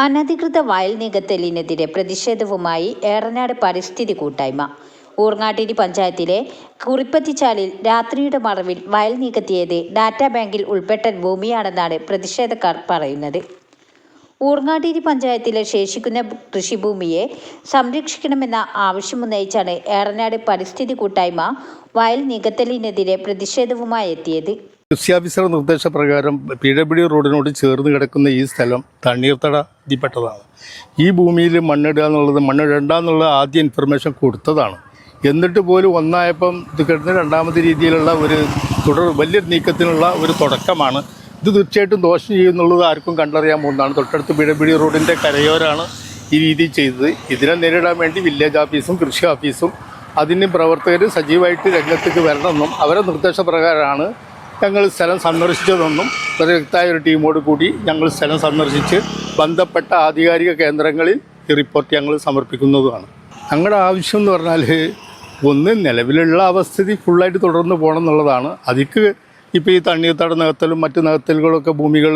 അനധികൃത വയൽ നികത്തലിനെതിരെ പ്രതിഷേധവുമായി ഏറനാട് പരിസ്ഥിതി കൂട്ടായ്മ. ഊർങ്ങാട്ടിരി പഞ്ചായത്തിലെ കുറിപ്പത്തിച്ചാലിൽ രാത്രിയുടെ മറവിൽ വയൽ നികത്തിയത് ഡാറ്റാ ബാങ്കിൽ ഉൾപ്പെട്ട ഭൂമിയാണെന്നാണ് പ്രതിഷേധക്കാർ പറയുന്നത്. ഊർങ്ങാട്ടിരി പഞ്ചായത്തിലെ ശേഷിക്കുന്ന കൃഷിഭൂമിയെ സംരക്ഷിക്കണമെന്ന ആവശ്യമുന്നയിച്ചാണ് ഏറനാട് പരിസ്ഥിതി കൂട്ടായ്മ വയൽ നികത്തലിനെതിരെ പ്രതിഷേധവുമായി എത്തിയത്. കൃഷി ഓഫീസർ നിർദ്ദേശപ്രകാരം PWD റോഡിനോട് ചേർന്ന് കിടക്കുന്ന ഈ സ്ഥലം തണ്ണീർത്തടത്തിൽപ്പെട്ടതാണ്. ഈ ഭൂമിയിൽ മണ്ണിടണ്ട എന്നുള്ള ആദ്യ ഇൻഫർമേഷൻ കൊടുത്തതാണ്. എന്നിട്ട് പോലും ഒന്നായപ്പം ഇത് കിടന്ന് രണ്ടാമത്തെ രീതിയിലുള്ള ഒരു വലിയ നീക്കത്തിനുള്ള ഒരു തുടക്കമാണ്. ഇത് തീർച്ചയായിട്ടും ദോഷം ചെയ്യുന്നുള്ളത് ആർക്കും കണ്ടറിയാൻ പോകുന്നതാണ്. തൊട്ടടുത്ത് PWD റോഡിൻ്റെ കരയോരാണ് ഈ രീതി ചെയ്തത്. ഇതിനെ നേരിടാൻ വേണ്ടി വില്ലേജ് ഓഫീസും കൃഷി ഓഫീസും അതിന് പ്രവർത്തകർ സജീവമായിട്ട് രംഗത്തേക്ക് വരണമെന്നും അവരുടെ നിർദ്ദേശപ്രകാരമാണ് ഞങ്ങൾ സ്ഥലം സന്ദർശിച്ചതെന്നും വ്യക്തമായ ഒരു ടീമോട് കൂടി ഞങ്ങൾ സ്ഥലം സന്ദർശിച്ച് ബന്ധപ്പെട്ട ആധികാരിക കേന്ദ്രങ്ങളിൽ ഈ റിപ്പോർട്ട് ഞങ്ങൾ സമർപ്പിക്കുന്നതുമാണ്. ഞങ്ങളുടെ ആവശ്യം എന്ന് പറഞ്ഞാൽ ഒന്ന് നിലവിലുള്ള അവസ്ഥിതി ഫുള്ളായിട്ട് തുടർന്ന് പോകണം എന്നുള്ളതാണ്. അതിക്ക് ഇപ്പോൾ ഈ തണ്ണീർത്തട നികത്തലും മറ്റ് നികത്തലുകളൊക്കെ ഭൂമികൾ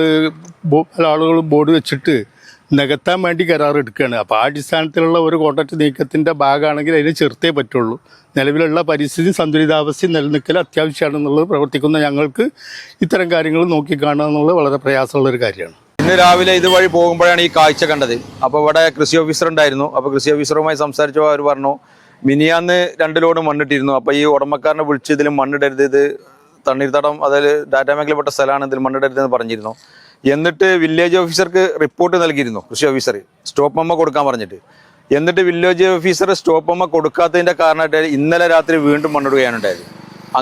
പല ആളുകളും ബോർഡ് വെച്ചിട്ട് നികത്താൻ വേണ്ടി കരാറെടുക്കുകയാണ്. അപ്പോൾ ആ അടിസ്ഥാനത്തിലുള്ള ഒരു കോൺട്രാക്ട് നീക്കത്തിൻ്റെ ഭാഗമാണെങ്കിൽ അതിന് ചേർത്തേ പറ്റുള്ളൂ. നിലവിലുള്ള പരിസ്ഥിതി സന്തുലിതാവസ്ഥ നിലനിൽക്കൽ അത്യാവശ്യമാണെന്നുള്ളത് പ്രവർത്തിക്കുന്ന ഞങ്ങൾക്ക് ഇത്തരം കാര്യങ്ങൾ നോക്കിക്കാണുക എന്നുള്ളത് വളരെ പ്രയാസമുള്ളൊരു കാര്യമാണ്. ഇന്ന് രാവിലെ ഇതുവഴി പോകുമ്പോഴാണ് ഈ കാഴ്ച കണ്ടത്. അപ്പോൾ ഇവിടെ കൃഷി ഓഫീസർ ഉണ്ടായിരുന്നു. അപ്പോൾ കൃഷി ഓഫീസറുമായി സംസാരിച്ചപ്പോൾ അവർ പറഞ്ഞു മിനിയാന്ന് 2 ലോഡ് മണ്ണിട്ടിരുന്നു. അപ്പോൾ ഈ ഉടമക്കാരനെ വിളിച്ച് ഇതിൽ മണ്ണിടരുത്, ഇത് തണ്ണീർത്തടം അതായത് ഡാറ്റാ ബാങ്കിൽപ്പെട്ട സ്ഥലമാണ്, ഇതിൽ മണ്ണിടരുതെന്ന് പറഞ്ഞിരുന്നു. എന്നിട്ട് വില്ലേജ് ഓഫീസർക്ക് റിപ്പോർട്ട് നൽകിയിരുന്നു കൃഷി ഓഫീസർ സ്റ്റോപ്പ് മെമ്മോ കൊടുക്കാൻ പറഞ്ഞിട്ട്. എന്നിട്ട് വില്ലേജ് ഓഫീസർ സ്റ്റോപ്പ് മെമ്മോ കൊടുക്കാത്തതിൻ്റെ കാരണമായിട്ട് ഇന്നലെ രാത്രി വീണ്ടും മണ്ണിടുകയാണ് ഉണ്ടായത്.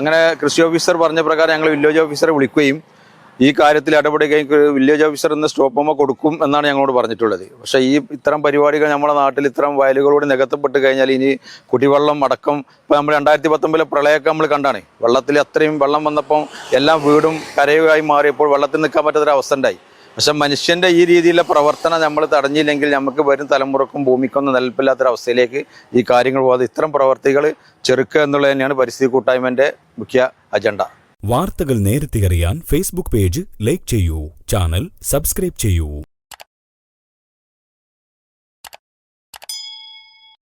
അങ്ങനെ കൃഷി ഓഫീസർ പറഞ്ഞ പ്രകാരം ഞങ്ങൾ വില്ലേജ് ഓഫീസറെ വിളിക്കുകയും ഈ കാര്യത്തിൽ ഇടപെടുകയും വില്ലേജ് ഓഫീസർ ഇന്ന് സ്റ്റോപ്പ് മെമ്മോ കൊടുക്കും എന്നാണ് ഞങ്ങളോട് പറഞ്ഞിട്ടുള്ളത്. പക്ഷേ ഇത്തരം പരിപാടികൾ നമ്മുടെ നാട്ടിൽ ഇത്തരം വയലുകളോട് നികത്തപ്പെട്ട് കഴിഞ്ഞാൽ ഇനി കുടിവെള്ളം അടക്കം ഇപ്പോൾ നമ്മൾ 2019 പ്രളയമൊക്കെ നമ്മൾ കണ്ടാണ്. വെള്ളത്തിൽ അത്രയും വെള്ളം വന്നപ്പം എല്ലാം വീടും കരയുമായി മാറിയപ്പോൾ വെള്ളത്തിൽ നിൽക്കാൻ പറ്റാത്തൊരവസ്ഥ ഉണ്ടായി. പക്ഷെ മനുഷ്യൻ്റെ ഈ രീതിയിലുള്ള പ്രവർത്തനം നമ്മൾ തടഞ്ഞില്ലെങ്കിൽ നമുക്ക് വരും തലമുറക്കും ഭൂമിക്കൊന്നും നിലനിൽപ്പില്ലാത്തൊരവസ്ഥയിലേക്ക് ഈ കാര്യങ്ങൾ പോകാതെ ഇത്തരം പ്രവർത്തികൾ ചെറുക്കുക എന്നുള്ളത് തന്നെയാണ് പരിസ്ഥിതി കൂട്ടായ്മൻ്റെ മുഖ്യ അജണ്ട. വാർത്തകൾ നേരത്തെ അറിയാൻ ഫേസ്ബുക്ക് പേജ് ലൈക്ക് ചെയ്യൂ, ചാനൽ സബ്സ്ക്രൈബ് ചെയ്യൂ.